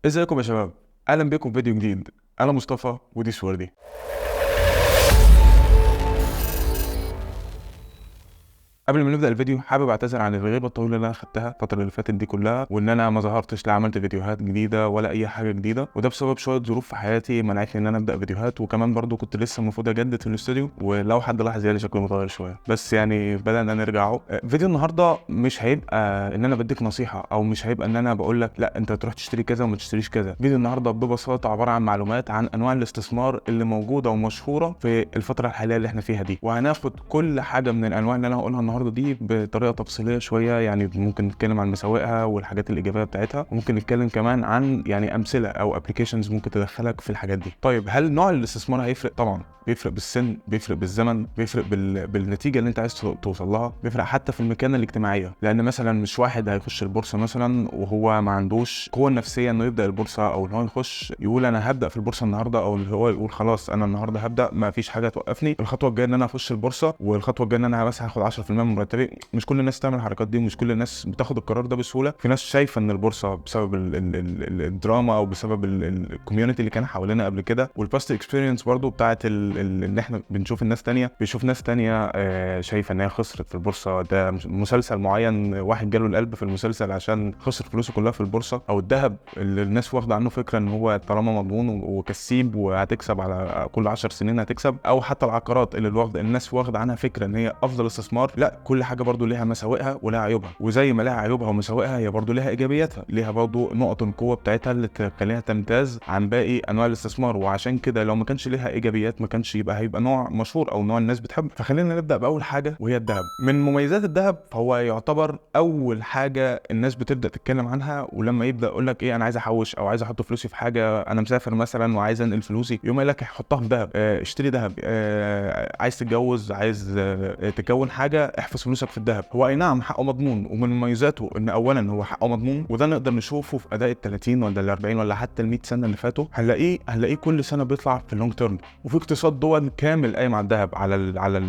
ازيكم يا شباب؟ اهلا بكم في فيديو جديد. انا مصطفى ودي سوردي. قبل ما نبدا الفيديو حابب اعتذر عن الغيبه الطويله اللي انا خدتها الفتره اللي فاتت دي كلها، وان انا ما ظهرتش لا عملت فيديوهات جديده ولا اي حاجه جديده، وده بسبب شويه ظروف في حياتي منعتني ان انا ابدا فيديوهات، وكمان برضو كنت لسه المفروض اجدد في الاستوديو، ولو حد لاحظ يعني شكله متغير شويه، بس يعني بدانا نرجع اهو. فيديو النهارده مش هيبقى ان انا بديك نصيحه، او مش هيبقى ان انا بقول لك لا انت تروح تشتري كذا وما تشتريش كذا. فيديو النهارده ببساطه عباره عن معلومات عن انواع الاستثمار اللي موجوده ومشهوره في الفتره الحاليه اللي احنا فيها دي، وهناخد كل حاجه من الانواع اللي انا هقولها النهارده دي بطريقه تفصيليه شويه. يعني ممكن نتكلم عن مساوئها والحاجات الايجابيه بتاعتها، وممكن نتكلم كمان عن يعني امثله او ابلكيشنز ممكن تدخلك في الحاجات دي. طيب هل نوع الاستثمار هيفرق؟ طبعا بيفرق بالسن، بيفرق بالزمن، بيفرق بالنتيجه اللي انت عايز توصل لها، بيفرق حتى في المكانه الاجتماعيه، لان مثلا مش واحد هيخش البورصه مثلا وهو ما عندوش قوه نفسيه انه يبدا البورصه، او ان هو يخش يقول انا هبدا في البورصه النهارده، او اللي هو يقول خلاص انا النهارده هبدا ما فيش حاجه توقفني، الخطوه الجايه ان انا اخش البورصه، والخطوه الجايه ان انا مثلا هاخد 10% من مرتبي. مش كل الناس تعمل الحركات دي، ومش كل الناس بتاخد القرار ده بسهوله. في ناس شايفه ان البورصه بسبب الدراما، او بسبب الكوميونتي اللي كان حوالينا قبل كده، والباست اكسبيرينس برضو بتاعت ان احنا بنشوف الناس تانية، بيشوف ناس تانية شايفه ان هي خسرت في البورصه. ده مسلسل معين واحد جاله القلب في المسلسل عشان خسر فلوسه كلها في البورصه. او الذهب اللي الناس واخده عنه فكره ان هو طالما مضمون وكسيب وهتكسب على كل 10 سنين هتكسب. او حتى العقارات اللي الناس واخده عنها فكره ان هي افضل استثمار. لا، كل حاجه برضو ليها مساوئها ولها عيوبها، وزي ما لها عيوبها ومساوئها هي برضو لها ايجابياتها، ليها برضو نقط القوه بتاعتها اللي تخليها تمتاز عن باقي انواع الاستثمار. وعشان كده لو ما كانش ليها ايجابيات ما كانش هيبقى نوع مشهور او نوع الناس بتحبه. فخلينا نبدا باول حاجه وهي الذهب. من مميزات الذهب فهو يعتبر اول حاجه الناس بتبدا تتكلم عنها، ولما يبدا يقول لك ايه انا عايز احوش او عايز احط فلوسي في حاجه، انا مسافر مثلا وعايز انقل فلوسي، يقوم يقول لك حطها في ذهب، اشتري ذهب، عايز تتجوز، عايز تكون حاجه، احفظ فلوسك في الذهب. هو اي نعم حقه مضمون، ومن مميزاته ان اولا هو حقه مضمون، وده نقدر نشوفه في اداء ال 30 ولا ال 40 ولا حتى ال 100 سنه اللي فاتوا. هنلاقيه كل سنه بيطلع في اللونج تيرم، وفي اقتصاد دول كامل قايم على الذهب،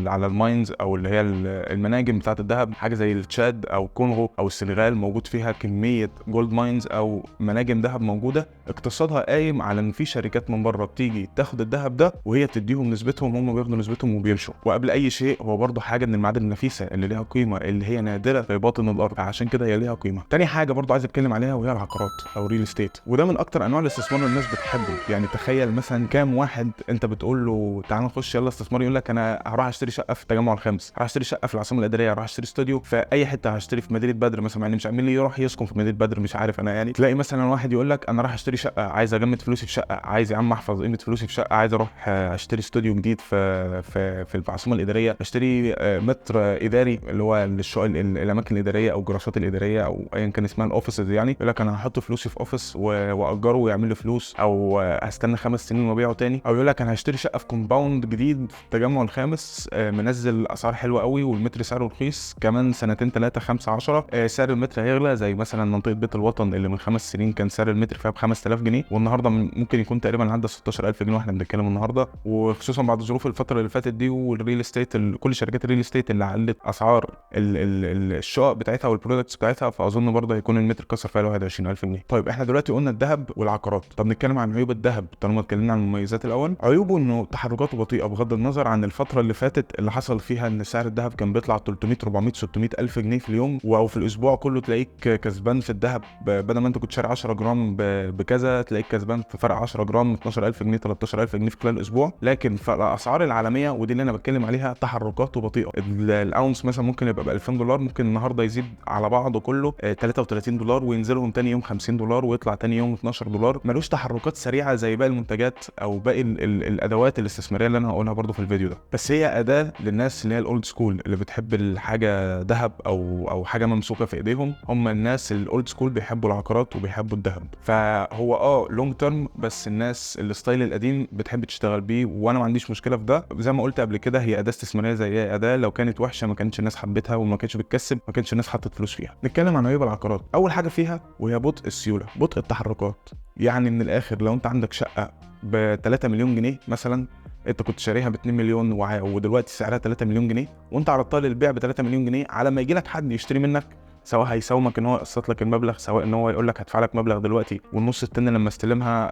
على الماينز، او اللي هي المناجم بتاعه الذهب. حاجه زي التشاد او كونغو او السنغال موجود فيها كميه جولد ماينز او مناجم ذهب موجوده، اقتصادها قايم على ان في شركات من بره بتيجي تاخد الذهب ده وهي تديهم نسبتهم، هم بياخدوا نسبتهم وبيمشوا. وقبل اي شيء هو برضه حاجه من المعادن النفيسه اللي ليها قيمه، اللي هي نادره في باطن الارض، عشان كده هي ليها قيمه. تاني حاجه برضه عايز اتكلم عليها وهي العقارات او ريل استيت، وده من اكتر انواع الاستثمار اللي الناس بتحبه. يعني تخيل مثلا كام واحد انت بتقول له تعال نخش يلا استثمار، يقول لك انا هروح اشتري شقه في التجمع الخامس، هروح اشتري شقه في العاصمه الاداريه، هروح اشتري استوديو في اي حته، هشتري في مدينه بدر مثلا. يعني مش عامل لي يروح يسكن في مدينه بدر، مش عارف انا. يعني تلاقي مثلا واحد يقول لك انا راح اشتري شقه، عايز اجمد فلوسي في شقه، عايز يا عم احفظ قيمه فلوسي في شقه، عايز اروح اشتري استوديو جديد في العاصمه الاداريه، اشتري متر اداري اللي هو الشقق الاماكن الاداريه او الجراشات الاداريه او ايا كان اسمها الاوفيسز. يعني يقول لك انا هحط فلوسي في اوفيس واجره ويعمل لي فلوس، او هستنى 5 سنين وابيعه تاني. او يقول لك انا هشتري شقه في كومباوند جديد في التجمع الخامس، منزل اسعار حلوه قوي والمتر سعره رخيص، كمان سنتين 3 5 10 سعر المتر هيغلى. زي مثلا منطقه بيت الوطن اللي من 5 سنين كان سعر المتر فيها ب 5000 جنيه، والنهارده ممكن يكون تقريبا عدى 16000 جنيه واحنا بنتكلم النهارده. وخصوصا بعد ظروف الفتره اللي فاتت دي والريل استيت، كل شركات الريل استيت اللي علت اسعار الشقق بتاعتها والبرودكتس بتاعتها، فاظن برضه هيكون المتر كسر فيها 21000 جنيه. طيب احنا دلوقتي قلنا الذهب والعقارات، طب نتكلم عن عيوب الذهب طالما اتكلمنا عن المميزات. الاول عيوبه انه تحركاته بطيئه، بغض النظر عن الفتره اللي فاتت اللي حصل فيها ان سعر الذهب كان بيطلع 300 400 600 الف جنيه في اليوم، او في الاسبوع كله تلاقيك كسبان في الذهب، بدل ما انت كنت شاري 10 جرام بكذا تلاقيك كسبان في فرق 10 جرام 12000 جنيه 13000 جنيه في خلال الاسبوع. لكن في الاسعار العالميه، ودي اللي انا بتكلم عليها، تحركاته بطيئه. الاونس مثلا ممكن يبقى ب 2000 دولار، ممكن النهارده يزيد على بعضه كله 33 دولار، وينزلهم تاني يوم 50 دولار، ويطلع تاني يوم 12 دولار. ملوش تحركات سريعه زي باقي المنتجات او باقي الادوات الاستثماريه اللي انا هقولها برضو في الفيديو ده. بس هي اداه للناس اللي هي الاولد سكول، اللي بتحب الحاجه ذهب او حاجه ممسوكه في ايديهم. هم الناس الاولد سكول بيحبوا العقارات وبيحبوا الذهب. فهو لونج تيرم، بس الناس الستايل القديم بتحب تشتغل بيه، وانا ما عنديش مشكله في ده. زي ما قلت قبل كده هي اداه استثماريه زي اي اداه، لو كانت وحشه ما كانتش الناس حبتها، وما كانتش بتكسب ما كانتش الناس حطت فلوس فيها. نتكلم عن عيوب العقارات. اول حاجه فيها وهي بطء السيوله، بطء التحركات. يعني من الاخر لو انت عندك شقه ب 3 مليون جنيه مثلا، انت كنت شاريها ب 2 مليون ودلوقتي سعرها 3 مليون جنيه، وانت عرضتها للبيع ب 3 مليون جنيه، على ما يجي لك حد يشتري منك سواء هيساومك ان هو يقسط لك المبلغ، سواء ان هو يقول لك هدفع لك مبلغ دلوقتي والنص التاني لما استلمها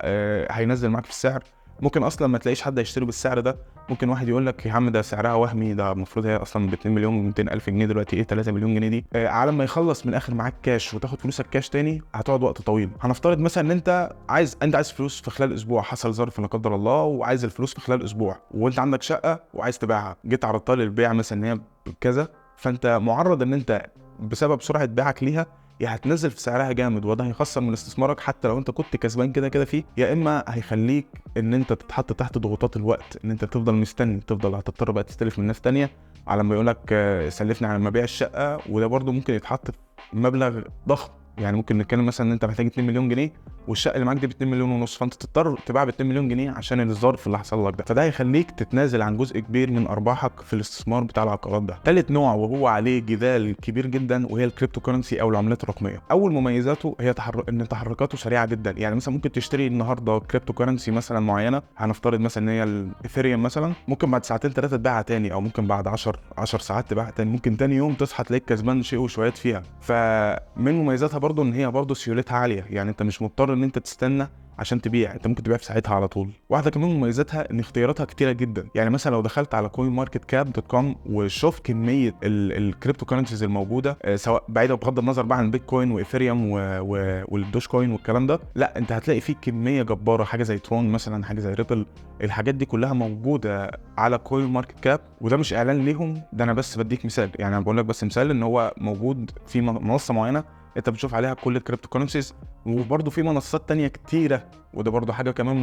هينزل معاك في السعر. ممكن اصلا ما تلاقيش حد هيشتري بالسعر ده، ممكن واحد يقول لك يا عم ده سعرها وهمي، ده المفروض هي اصلا ب 2 مليون 200 الف جنيه دلوقتي ايه 3 مليون جنيه دي. على ما يخلص من الاخر معاك كاش وتاخد فلوسك كاش تاني هتقعد وقت طويل. هنفترض مثلا ان انت عايز فلوس في خلال اسبوع، حصل ظرف لا قدر الله وعايز الفلوس في خلال اسبوع، وانت عندك شقه وعايز تبيعها، جيت عرضتها للبيع مثلا ان هي بكذا، فانت معرض ان انت بسبب سرعه بيعك ليها يا هتنزل في سعرها جامد وده هيخسر من استثمارك حتى لو انت كنت كسبان كده كده فيه، يا اما هيخليك ان انت تتحط تحت ضغوطات الوقت، ان انت تفضل مستني، تفضل هتضطر بقى تستلف من ناس تانية على ما يقولك سلفني على ما بيع الشقه. وده برضو ممكن يتحط في مبلغ ضخم، يعني ممكن نتكلم مثلا ان انت محتاج 2 مليون جنيه والشقه اللي معاك دي ب 2 مليون ونص، فانت تضطر تبيع ب 2 مليون جنيه عشان الظرف اللي حصل لك ده، فده هيخليك تتنازل عن جزء كبير من ارباحك في الاستثمار بتاع العقارات ده. ثالث نوع وهو عليه جدال كبير جدا وهي الكريبتو كورنسي او العملات الرقميه. اول مميزاته هي ان تحركاته سريعه جدا، يعني مثلا ممكن تشتري النهارده كريبتو كورنسي مثلا معينه، هنفترض مثلا ان هي الايثيريوم مثلا، ممكن بعد ساعتين ثلاثه تبيعها تاني، او ممكن بعد 10 ساعات تبيعها تاني، ممكن تاني يوم تصحى تلاقيك كسبان شيء وشويات فيها. فمن مميزاتها برضو ان هي برضو سيولتها عاليه، يعني انت مش مضطر ان انت تستنى عشان تبيع، انت ممكن تبيع في ساعتها على طول. واحده كمان من مميزاتها ان اختياراتها كتيره جدا، يعني مثلا لو دخلت على coinmarketcap.com وشوف كميه الكريبتو كورنسيز الموجوده، سواء بعيده بغض النظر بقى عن بيتكوين وايثيريوم والدوش كوين والكلام ده، لا انت هتلاقي فيه كميه جباره، حاجه زي ترون مثلا، حاجه زي ريبل، الحاجات دي كلها موجوده على coinmarketcap. وده مش اعلان ليهم، ده انا بس بديك مثال، يعني انا بقول لك بس مثال ان هو موجود في منصه معينه انت بتشوف عليها كل الكريبتو كورنسيز. وبرده في منصات تانية كتيرة، وده برضو حاجة كمان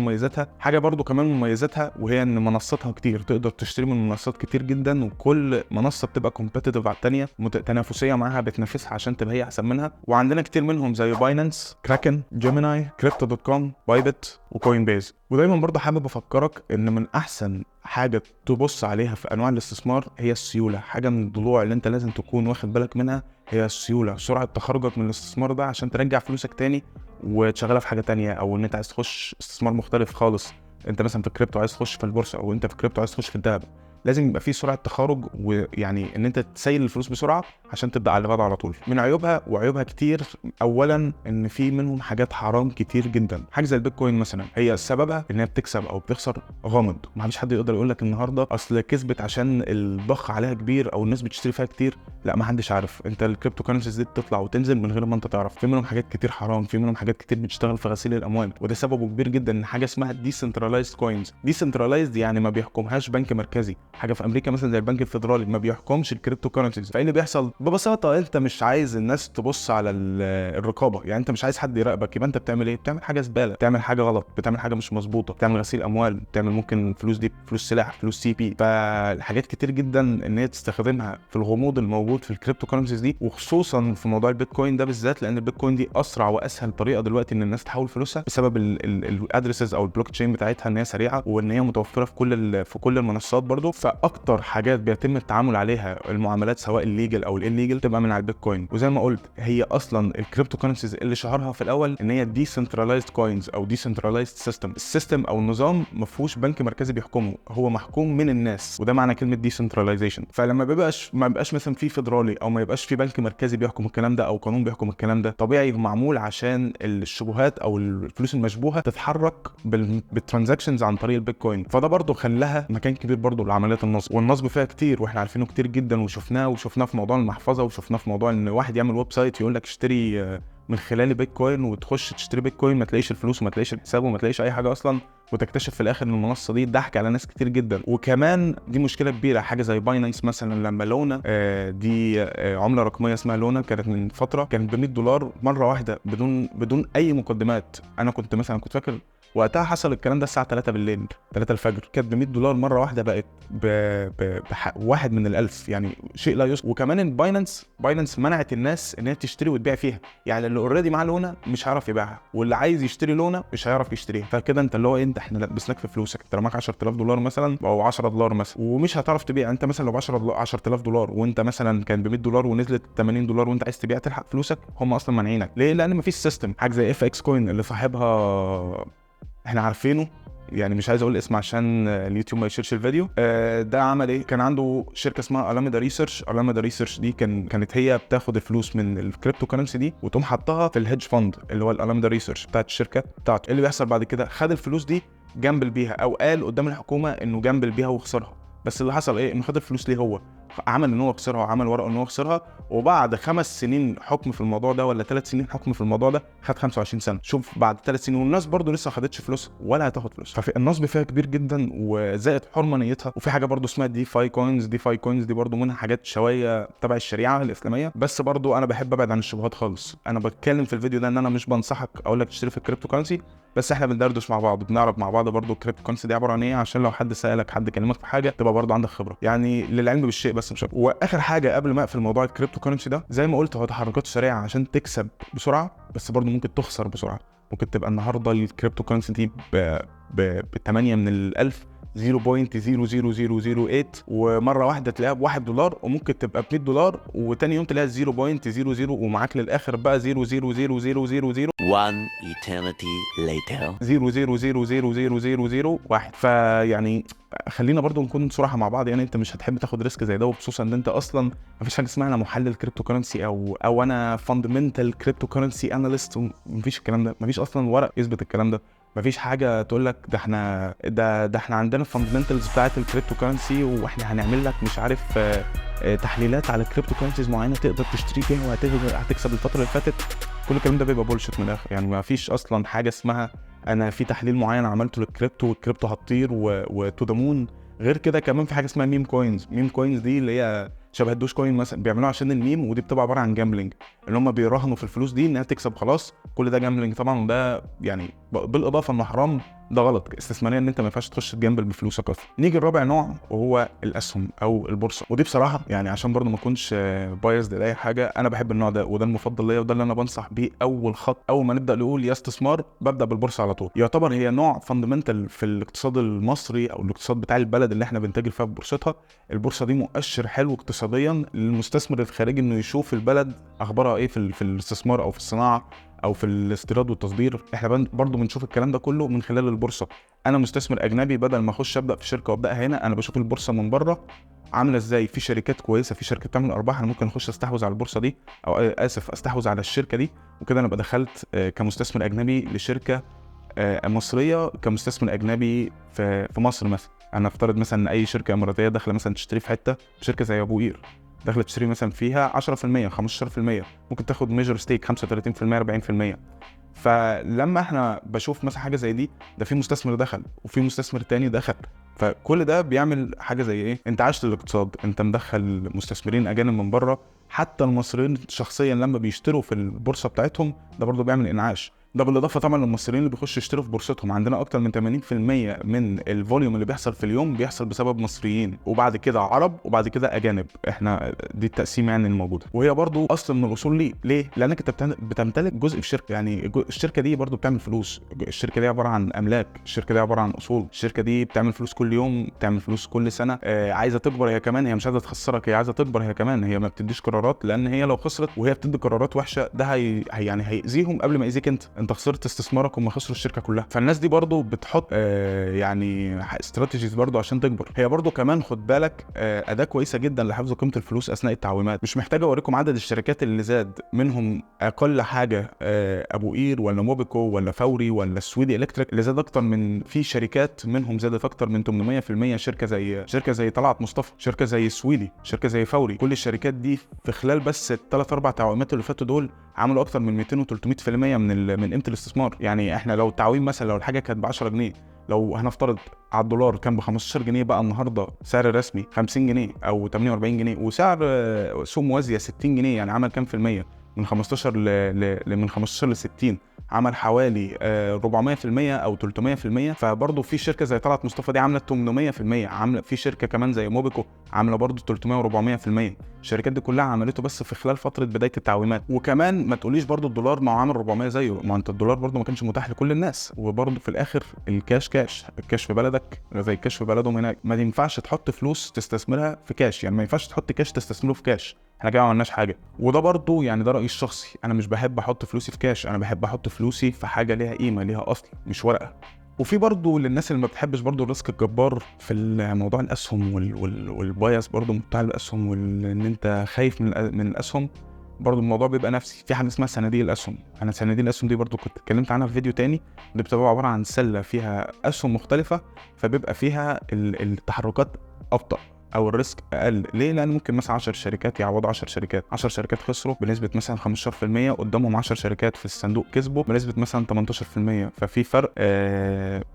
مميزاتها وهي ان منصاتها كتير، تقدر تشتري من منصات كتير جدا، وكل منصة بتبقى كومبيتيتيف على التانية، تنافسية معاها، بتنافسها عشان تبقى هي احسن منها. وعندنا كتير منهم زي باينانس، كراكن، جيميناي، Crypto.com، بايبت، وكوين بيز. ودايما برضو حابب افكرك ان من احسن حاجة تبص عليها في انواع الاستثمار هي السيولة. حاجة من الضلوع اللي انت لازم تكون واخد بالك منها هي السيولة، سرعة تخرجك من الاستثمار ده عشان ترجع فلوسك تاني وتشغلها في حاجة تانية، او ان انت عايز تخش استثمار مختلف خالص، انت مثلا في الكريبتو عايز تخش في البورصة، او انت في الكريبتو عايز تخش في الذهب، لازم يبقى في سرعه تخارج، ويعني ان انت تسيل الفلوس بسرعه عشان تبدا على اللي بعده على طول. من عيوبها كتير، اولا ان في منهم حاجات حرام كتير جدا. حاجه زي البيتكوين مثلا، هي سببها ان هي بتكسب او بتخسر غامض، ما فيش حد يقدر يقول لك النهارده اصل كسبت عشان الضخ عليها كبير او الناس بتشتري فيها كتير، لا ما حدش عارف. انت الكريبتو كورنسيز دي بتطلع وتنزل من غير ما انت تعرف، في منهم حاجات كتير حرام، في منهم حاجات كتير بتشتغل في غسيل الاموال، وده سببه كبير جدا. ان حاجه اسمها ديسنترلايزد كوينز، ديسنترلايزد يعني ما بيحكمهاش بنك مركزي، حاجه في امريكا مثلا زي البنك الفيدرالي ما بيحكمش الكريبتو كورنسيز. فايه اللي بيحصل ببساطه؟ انت مش عايز الناس تبص على الرقابه، يعني انت مش عايز حد يراقبك، يبقى انت بتعمل ايه؟ بتعمل حاجه زباله، بتعمل حاجه غلط، بتعمل حاجه مش مظبوطه، بتعمل غسيل اموال، بتعمل ممكن فلوس دي فلوس سلاح، فلوس سي بي. فالحاجات كتير جدا ان هي تستخدمها في الغموض الموجود في الكريبتو كورنسيز دي، وخصوصا في موضوع البيتكوين ده بالذات، لان البيتكوين دي اسرع واسهل طريقه دلوقتي ان الناس تحول فلوسها بسبب الادرسز او البلوك تشين بتاعتها، ان هي سريعه وان هي متوفره في كل المنصات برضو. فاكتر حاجات بيتم التعامل عليها المعاملات سواء الليجل او الانليجل تبقى من على البيتكوين. وزي ما قلت هي اصلا الكريبتو كورنسيز اللي شهرها في الاول ان هي ديسنترلايزد كوينز او ديسنترلايزد سيستم. السيستم او النظام ما فيهوش بنك مركزي بيحكمه، هو محكوم من الناس، وده معنى كلمه ديسنترلايزيشن. فلما ما بيبقاش مثلا في فيدرالي او ما يبقاش في بنك مركزي بيحكم الكلام ده او قانون بيحكم الكلام ده، طبيعي معمول عشان الشبهات او الفلوس المشبوهه تتحرك بالترانزاكشنز عن طريق البيتكوين. فده برضو خلاها مكان كبير برضو لعمليات النصب، والنصب فيها كتير واحنا عارفينه كتير جدا، وشفناه في موضوع المحفظه، وشفناه في موضوع ان واحد يعمل ويب سايت يقول لك اشتري من خلال بيتكوين، وتخش تشتري بيتكوين ما تلاقيش الفلوس وما تلاقيش الحساب وما تلاقيش اي حاجه اصلا، وتكتشف في الاخر ان المنصه دي ضحك على ناس كتير جدا. وكمان دي مشكله كبيره، حاجه زي باينانس مثلا لما لونا دي عمله رقميه اسمها لونا، كانت من فتره كانت ب $100 مره واحده بدون اي مقدمات. انا كنت فاكر وقتها حصل الكلام ده الساعه 3 بالليل 3 الفجر، كانت ب $100 مره واحده بقت بواحد من الالف، يعني شيء لا يصدق. وكمان باينانس منعت الناس ان هي تشتري وتبيع فيها، يعني اللي اوريدي معاه لونا مش هيعرف يبيعها، واللي عايز يشتري لونا مش هيعرف يشتريها. فكده انت اللي هو احنا لبسناك في فلوسك، انت لو معاك $10,000 مثلا او $10 مثلا ومش هتعرف تبيع. انت مثلا لو ب $10,000 وانت مثلا كان ب $100 ونزلت $80 وانت عايز تبيع تلحق فلوسك، هم اصلا مانعينك. ليه؟ لان مفيش سيستم. حاجه زي FX كوين اللي صاحبها احنا عارفينه، يعني مش عايز اقول اسم عشان اليوتيوب ما يشيرش الفيديو. ده عمل ايه؟ كان عنده شركه اسمها ألاميدا ريسيرش. ألاميدا ريسيرش دي كانت هي بتاخد الفلوس من الكريبتو كرنسي دي وتقوم حطها في الهيدج فند اللي هو الألاميدا ريسيرش بتاعت الشركه بتاعته. اللي بيحصل بعد كده، خد الفلوس دي جنبل بيها، او قال قدام الحكومه انه جنبل بيها وخسرها. بس اللي حصل ايه؟ انه خد الفلوس ليه؟ هو عمل ان هو خسرها وعمل ورقه ان هو خسرها، وبعد 5 سنين حكم في الموضوع ده ولا 3 سنين حكم في الموضوع ده خد 25 سنه. شوف بعد 3 سنين والناس برضو لسه ما خدتش فلوس ولا هتاخد فلوس. ففي النصب فيها كبير جدا وزائد حرمانيتها. وفي حاجه برضو اسمها دي فاي كوينز. دي فاي كوينز دي برضو منها حاجات شويه تبع الشريعه الاسلاميه، بس برضو انا بحب ابعد عن الشبهات خالص. انا بتكلم في الفيديو ده ان انا مش بنصحك اقول لك تشتري في الكريبتو كرنسي، بس احنا بندردش مع بعض، بنعرف مع بعض برضو الكريبتو كرنسي دي عباره عن ايه، عشان لو حد سالك، حد كلمك في حاجه، تبقى برضو عندك خبره، يعني للعلم بالشيء بس مش اكتر. واخر حاجه قبل ما اقفل موضوع الكريبتو كرنسي ده، زي ما قلت هو تحركاته سريعه عشان تكسب بسرعه، بس برضو ممكن تخسر بسرعه. ممكن تبقى النهارده الكريبتو كرنسي دي ب 8 من الألف 0.00008، ومره واحده تلاقيها ب$1، وممكن تبقى ب$100 وتاني يوم تلاقيها 0.00 ومعاك للاخر بقى 0.00000 One eternity later 0.0000001. فيعني خلينا برضو نكون صراحه مع بعض، يعني انت مش هتحب تاخد ريسك زي ده، وخصوصا ان انت اصلا مفيش حاجه اسمها انا محلل كريبتو كرنسي او انا فاندمنتال كريبتو كرنسي اناليست. مفيش الكلام ده، مفيش اصلا ورق يثبت الكلام ده. مفيش حاجه تقول لك ده احنا عندنا الفاندمنتالز بتاعه الكريبتو كرنسي واحنا هنعمل لك مش عارف تحليلات على الكريبتو كرنسيز معينه تقدر تشتري فيها وهتكسب الفتره اللي فاتت. كل الكلام ده بيبقى بولشيت من الاخر. يعني مفيش اصلا حاجه اسمها انا في تحليل معين عملته للكريبتو والكريبتو هتطير وتو ذا مون. غير كده كمان في حاجه اسمها ميم كوينز. ميم كوينز دي اللي هي شبه الدوش كوين مثلا، بيعملوها عشان الميم، ودي بتبقى عباره عن جامبلينج، اللي هم بيراهنوا في الفلوس دي انها تكسب خلاص. كل ده جامبلينج طبعا، وده يعني بالاضافه انه حرام، ده غلط استثماريا ان انت ما ينفعش تخش تجامبل بفلوسك اصلا. نيجي الرابع نوع وهو الاسهم او البورصه. ودي بصراحه يعني عشان برضو ما اكونش بايظ لاي حاجه، انا بحب النوع ده وده المفضل ليا وده اللي انا بنصح بيه. اول خط اول ما نبدا نقول يا استثمار ببدا بالبورصه على طول. يعتبر هي نوع فاندمنتال في الاقتصاد المصري او الاقتصاد بتاع البلد اللي احنا بنتاجر فيها ببورصتها. البورصه دي مؤشر حلو اقتصاديا للمستثمر الخارجي انه يشوف البلد اخبارها ايه في الاستثمار او في الصناعه او في الاستيراد والتصدير. احنا برضو بنشوف الكلام ده كله من خلال البورصه. انا مستثمر اجنبي، بدل ما اخش ابدا في شركه وابداها هنا، انا بشوف البورصه من بره عامله ازاي. في شركات كويسه، في شركات بتعمل ارباح، انا ممكن اخش استحوذ على البورصه دي، او استحوذ على الشركه دي، وكده انا دخلت كمستثمر اجنبي لشركه مصريه كمستثمر اجنبي في مصر. مثلا انا افترض مثلا ان اي شركه اماراتيه داخله مثلا تشتري في حته، شركه زي ابو قير داخله تشتري مثلا فيها 10% 15%، ممكن تاخد ميجر ستيك 35% 40%. فلما احنا بشوف مثلا حاجه زي دي، ده في مستثمر دخل وفي مستثمر تاني دخل، فكل ده بيعمل حاجه زي ايه؟ انت عشت الاقتصاد، انت مدخل مستثمرين اجانب من بره. حتى المصريين شخصيا لما بيشتروا في البورصه بتاعتهم ده برضو بيعمل انعاش. ده بالاضافه طبعا للمصريين اللي بيخشوا يشتروا في بورصتهم. عندنا اكتر من 80% من الفوليوم اللي بيحصل في اليوم بيحصل بسبب مصريين، وبعد كده عرب، وبعد كده اجانب. احنا دي التقسيم يعني الموجوده، وهي برضو اصل من الاصول. ليه؟ لانك انت بتمتلك جزء في الشركه. يعني الشركه دي برضو بتعمل فلوس. الشركه دي عباره عن املاك، الشركه دي عباره عن اصول، الشركه دي بتعمل فلوس كل يوم، بتعمل فلوس كل سنه. عايزه تكبر هي كمان، هي مش عايزه تخسرك، هي عايزه تكبر هي كمان. هي ما بتديش قرارات، لان هي لو خسرت وهي بتدي قرارات وحشه ده يعني هيأذيهم قبل ما يأذيك انت خسرت استثمارك وما خسروا الشركه كلها. فالناس دي برضو بتحط يعني استراتيجيز برضو عشان تكبر. هي برضو كمان خد بالك اداه كويسه جدا لحفظ قيمه الفلوس اثناء التعويمات. مش محتاج اوريكم عدد الشركات اللي زاد منهم اقل حاجه ابو قير ولا موبيكو ولا فوري ولا السويدي الكتريك، اللي زاد اكتر من، في شركات منهم زادت اكتر من 800%. شركه زي طلعت مصطفى، شركه زي السويدي، شركه زي فوري. كل الشركات دي في خلال بس الثلاث اربع تعويمات اللي فاتوا دول عملوا اكتر من 200 و 300% من قيمه الاستثمار. يعني احنا لو التعويم مثلا لو الحاجه كانت ب 10 جنيه، لو هنفترض على الدولار كان ب 15 جنيه، بقى النهارده سعر الرسمي 50 جنيه او 48 جنيه، وسعر سوق موازيه 60 جنيه. يعني عمل كام في المية؟ من 15 من 15 ل 60 عمل حوالي 400% او 300%. فبرضه في شركه زي طلعت مصطفى دي عملت 800%. عامله في شركه كمان زي موبيكو عامله برضه 300 و400%. الشركات دي كلها عملته بس في خلال فتره بدايه التعويمات. وكمان ما تقوليش برضه الدولار ما هو عامل 400 زيه، ما انت الدولار برضه ما كانش متاح لكل الناس. وبرضه في الاخر الكاش الكاش في بلدك زي الكاش في بلدهم هناك. ما ينفعش تحط فلوس تستثمرها في كاش، يعني ما ينفعش تحط كاش تستثمره في كاش، احنا كده ما عملناش حاجه. وده برضو يعني ده رايي الشخصي، انا مش بحب احط فلوسي في كاش، انا بحب احط فلوسي في حاجه ليها قيمه، ليها اصل، مش ورقه. وفي برضو للناس اللي ما بتحبش برضو الريسك الجبار في موضوع الاسهم والبايس برضو بتاع الاسهم، وان انت خايف من الاسهم، برضو الموضوع بيبقى نفسي. في حاجه اسمها صناديق الاسهم. انا صناديق الاسهم دي برضو كنت اتكلمت عنها في فيديو تاني. دي بتبقى عباره عن سله فيها اسهم مختلفه، فبيبقى فيها التحركات ابطأ او الريسك اقل. ليه؟ لان ممكن مثلا 10 شركات يعوضوا 10 شركات، 10 شركات خسروا بنسبه مثلا 15%، قدامهم 10 شركات في الصندوق كسبوا بنسبه مثلا 18%. ففي فرق،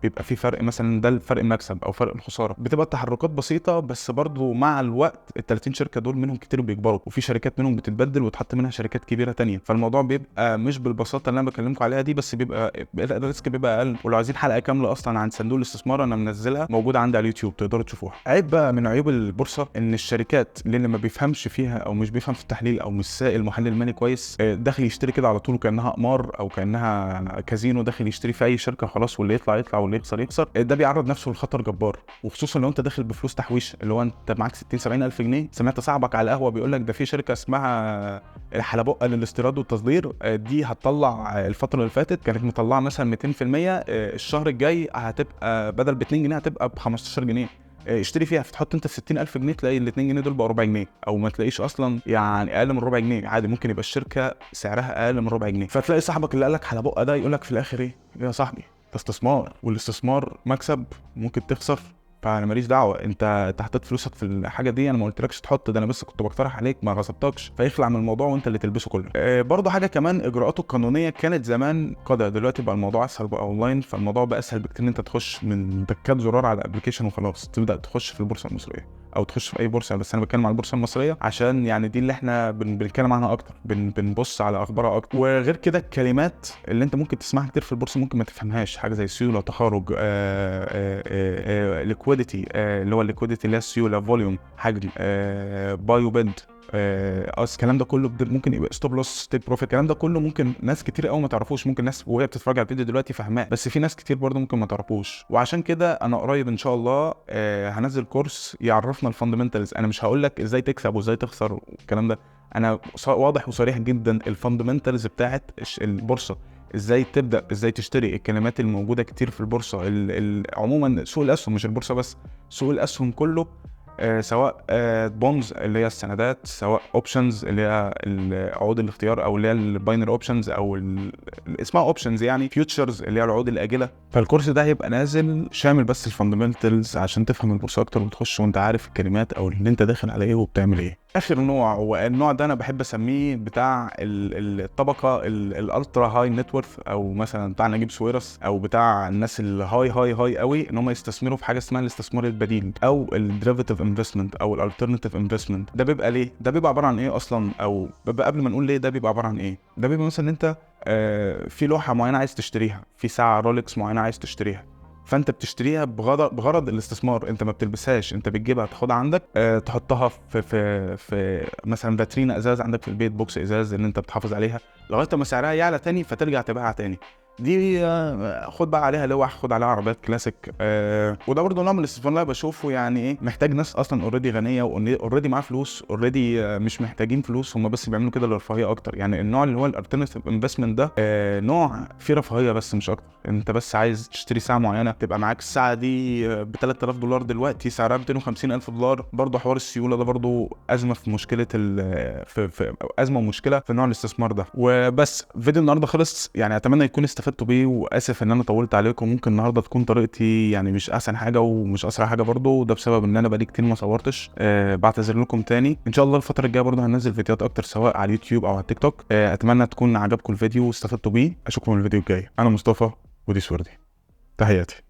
بيبقى في فرق مثلا، ده الفرق المكسب او فرق الخساره. بتبقى التحركات بسيطه، بس برضو مع الوقت ال 30 شركه دول منهم كتير بيكبروا، وفي شركات منهم بتتبدل وتحط منها شركات كبيره تانية. فالموضوع بيبقى مش بالبساطه اللي انا بكلمكم عليها دي، بس بيبقى الريسك بيبقى اقل. ولو عايزين حلقه كامله اصلا عن صندوق الاستثمار انا منزلها موجوده عندي على اليوتيوب، تقدروا تشوفوها. عيب بقى من عيوب البورصه ان الشركات اللي ما بيفهمش فيها او مش بيفهم في التحليل او مش سائل محلل مالي كويس، داخل يشتري كده على طول كانها قمار او كانها كازينو، داخل يشتري في اي شركه خلاص، واللي يطلع يطلع واللي يخسر يخسر. ده بيعرض نفسه لخطر جبار، وخصوصا لو انت داخل بفلوس تحويش، اللي هو انت معاك 60-70 الف جنيه. سمعت صاحبك على القهوه بيقول لك ده في شركه اسمها الحلبقه للاستيراد والتصدير، دي هتطلع الفتره اللي فاتت كانت مطلعه مثلا 200%، الشهر الجاي هتبقى بدل ب 2 جنيه هتبقى ب 15 جنيه. اشتري فيها، فتحط انت 60,000 جنيه تلاقي ال 2 جنيه دول بقوا ربع جنيه، او ما تلاقيش اصلا يعني اقل من ربع جنيه عادي. ممكن يبقى الشركه سعرها اقل من ربع جنيه، فتلاقي صاحبك اللي قالك حلبقه ده يقول لك في الاخر ايه يا صاحبي؟ ده استثمار، والاستثمار مكسب، ممكن تخسر، فانا ماليش دعوه. انت حطيت فلوسك في الحاجه دي، انا ما قلتلكش تحط، ده انا بس كنت بقترح عليك ما غصبتكش. فيخلع من الموضوع وانت اللي تلبسه كله. برضه حاجه كمان، اجراءاته القانونيه كانت زمان قضاء، دلوقتي بقى الموضوع اسهل بقى اونلاين. فالموضوع بقى اسهل بكتير ان انت تخش من تكات زرار على الابلكيشن وخلاص تبدا تخش في البورصه المصريه او تخش في اي بورصه. بس انا بتكلم على البورصه المصريه عشان يعني دي اللي احنا بنتكلم عنها اكتر، بنبص على اخبارها اكتر. وغير كده الكلمات اللي انت ممكن تسمعها كتير في البورصه ممكن ما تفهمهاش، حاجه زي سيوله، تخارج، ليكويديتي، اللي هو الليكويديتي اللي هي السيوله، فوليوم، حجم، بايو بيد، الكلام ده كله ممكن يبقى ستوب لوس، ستيك بروفيت. الكلام ده كله ممكن ناس كتير قوي ما تعرفوش، ممكن ناس وهي بتتفرج على الفيديو دلوقتي فاهماه، بس في ناس كتير برضه ممكن ما تعرفوش. وعشان كده انا قريب ان شاء الله هنزل كورس يعرفنا الفاندمنتالز. انا مش هقول لك ازاي تكسب وازاي تخسر والكلام ده، انا واضح وصريح جدا الفاندمنتالز بتاعت البورصه، ازاي تبدا، ازاي تشتري، الكلمات الموجوده كتير في البورصه. عموما سوق الاسهم مش البورصه بس، سوق الاسهم كله، سواء بونز اللي هي السندات، سواء اوبشنز اللي هي عقود الاختيار او اللي هي الباينري اوبشنز او اسمها اوبشنز يعني، فيوتشرز اللي هي العقود الاجله. فالكورس ده هيبقى نازل شامل بس الفاندمنتالز عشان تفهم البورصه اكتر وتخش وانت عارف الكلمات او اللي انت داخل على ايه وبتعمل ايه. اخر نوع، والنوع ده انا بحب اسميه بتاع الطبقه الالترا هاي نتورث، او مثلا بتاع نجيب ساويرس، او بتاع الناس الهاي هاي هاي قوي، ان هم يستثمروا في حاجه اسمها الاستثمار البديل او الديريفاتيف انفستمنت او الالترناتيف انفستمنت. ده بيبقى ليه؟ ده بيبقى عباره عن ايه اصلا؟ او بيبقى قبل ما نقول ليه، ده بيبقى عباره عن ايه؟ ده بيبقى مثلا انت في لوحه معينه عايز تشتريها، في ساعه رولكس معينه عايز تشتريها، فانت بتشتريها بغرض الاستثمار. انت ما بتلبسهاش، انت بتجيبها تاخدها عندك، تحطها في مثلا فاترينا ازاز عندك في البيت، بوكس ازاز اللي انت بتحافظ عليها لغايه ما سعرها يعلى تاني فترجع تبيعها تاني. دي خد بقى عليها لوح، خد عليها عربيات كلاسيك. وده برضه نوع من الاستثمار اللي بشوفه يعني ايه، محتاج ناس اصلا اوريدي غنيه واوريدي معاه فلوس، اوريدي مش محتاجين فلوس، هم بس بيعملوا كده للرفاهيه اكتر. يعني النوع اللي هو الالترناتيف انفستمنت ده نوع فيه رفاهيه بس مش اكتر. انت بس عايز تشتري ساعه معينه، تبقى معاك الساعه دي ب $3000 دلوقتي سعرها $250,000. برضه حوار السيوله ده برضه ازمه في مشكله في ازمه ومشكله في نوع الاستثمار ده. وبس فيديو النهارده خلص، يعني اتمنى يكون استفدتوا بيه، واسف ان انا طولت عليكم. ممكن النهارده تكون طريقتي يعني مش احسن حاجه ومش اسرع حاجه برضه، وده بسبب ان انا بقالي كتير ما صورتش. بعتذر لكم تاني. ان شاء الله الفتره الجايه برضه هننزل فيديوهات اكتر سواء على اليوتيوب او على التيك توك. اتمنى تكون عجبكم الفيديو واستفدتوا بيه. اشوفكم الفيديو الجاي. انا مصطفى ودي صورتي، تحياتي.